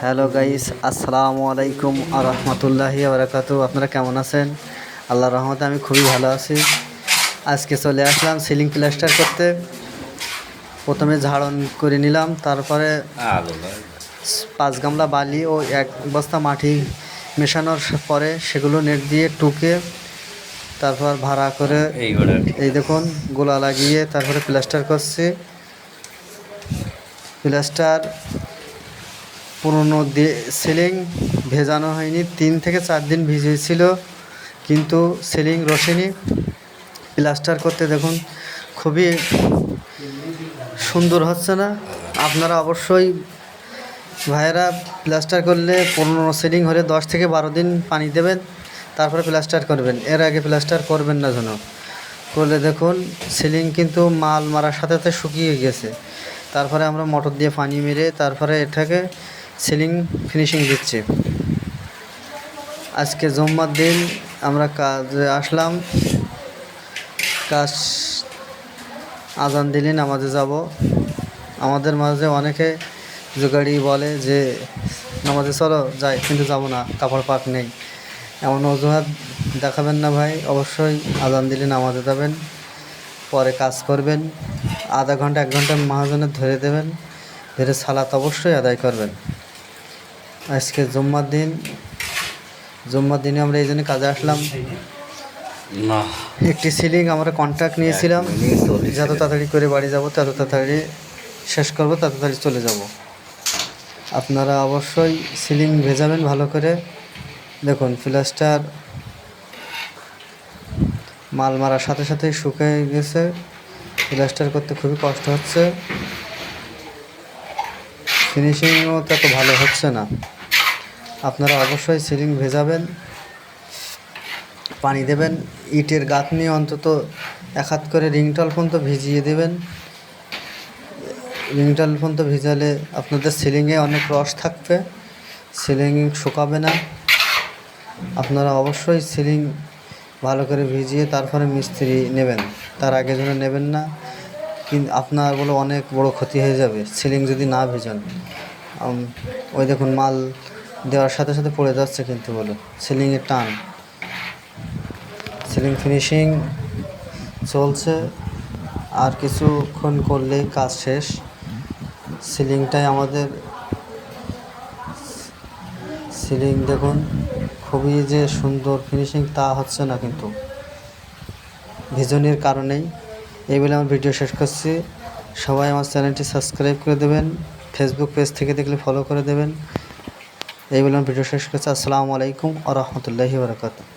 Hello guys, আসসালামু আলাইকুম আ রহমতুল্লাহি বারাকাতু। আপনারা কেমন আছেন? আল্লাহর রহমতে আমি খুবই ভালো আছি। আজকে চলে আসলাম সিলিং প্লাস্টার করতে। প্রথমে ঝাড়ন করে নিলাম, তারপরে 5 গামলা বালি ও 1 বস্তা মাটি মেশানোর পরে সেগুলো নেট দিয়ে টুকে তারপর ভাড়া করে এই দেখুন গোলা লাগিয়ে তারপরে প্লাস্টার করছি। প্লাস্টার পুরনো সিলিং ভেজানো হয়নি, 3 থেকে 4 দিন ভিজেছিল, কিন্তু সিলিং রসেনি। প্লাস্টার করতে দেখুন খুবই সুন্দর হচ্ছে না। আপনারা অবশ্যই ভাইয়েরা প্লাস্টার করলে পুরনো সিলিং হলে 10 থেকে 12 দিন পানি দেবেন, তারপরে প্লাস্টার করবেন। এর আগে প্লাস্টার করবেন না যেন। করলে দেখুন সিলিং কিন্তু মাল মারার সাথে সাথে শুকিয়ে গেছে। তারপরে আমরা মোটর দিয়ে পানি মেরে তারপরে এটাকে সিলিং ফিনিশিং দিচ্ছি। আজকে জুম্মার দিন আমরা কাজে আসলাম। কাজ আজান দিলে নামাজে যাব। আমাদের মাঝে অনেকে জোগাড়ি বলে যে নামাজে চলো যাই, কিন্তু যাব না, কাপড় পাক নেই। এমন অজুহাত দেখাবেন না ভাই। অবশ্যই আজান দিলে নামাজে যাবেন, পরে কাজ করবেন। আধা ঘন্টা 1 ঘন্টা মহাজনের ধরে দেবেন, ধরে সালাত অবশ্যই আদায় করবেন। আজকে জুম্মার দিনে আমরা এই জন্য কাজে আসলাম। একটি সিলিং আমরা কন্ট্রাক্ট নিয়েছিলাম, যত তাড়াতাড়ি করে বাড়ি যাব, তত তাড়াতাড়ি শেষ করব, তত তাড়াতাড়ি চলে যাব। আপনারা অবশ্যই সিলিং ভেজাবেন ভালো করে। দেখুন প্লাস্টার মাল মারার সাথে সাথেই শুকিয়ে গেছে। প্লাস্টার করতে খুবই কষ্ট হচ্ছে, ফিনিশিংও তত ভালো হচ্ছে না। আপনারা অবশ্যই সিলিং ভেজাবেন, পানি দেবেন। ইটের গাঁথনি অন্তত 1 হাত করে রিংটল পর্যন্ত ভিজিয়ে দেবেন। রিংটল পর্যন্ত ভিজালে আপনাদের সিলিংয়ে অনেক রস থাকবে, সিলিং শুকাবে না। আপনারা অবশ্যই সিলিং ভালো করে ভিজিয়ে তারপরে মিস্ত্রি নেবেন, তার আগে যেন নেবেন না। কিন্তু আপনার বলে অনেক বড় ক্ষতি হয়ে যাবে সিলিং যদি না ভেজান। ওই দেখুন মাল দেওয়ার সাথে সাথে পড়ে যাচ্ছে, কিন্তু বলো সিলিংয়ের টান। সিলিং ফিনিশিং চলছে, আর কিছুক্ষণ করলেই কাজ শেষ। সিলিংটাই আমাদের সিলিং দেখুন খুবই যে সুন্দর ফিনিশিং তা হচ্ছে না, কিন্তু ভিজনের কারণেই। এই বলে আমার ভিডিও শেষ করছি। সবাই আমার চ্যানেলটি সাবস্ক্রাইব করে দেবেন, ফেসবুক পেজ থেকে দেখলে ফলো করে দেবেন। এই বলে আমার ভিডিও শেষ করছি। আসসালামু আলাইকুম আ রহমতুল্লাহি বারাকাতুহু।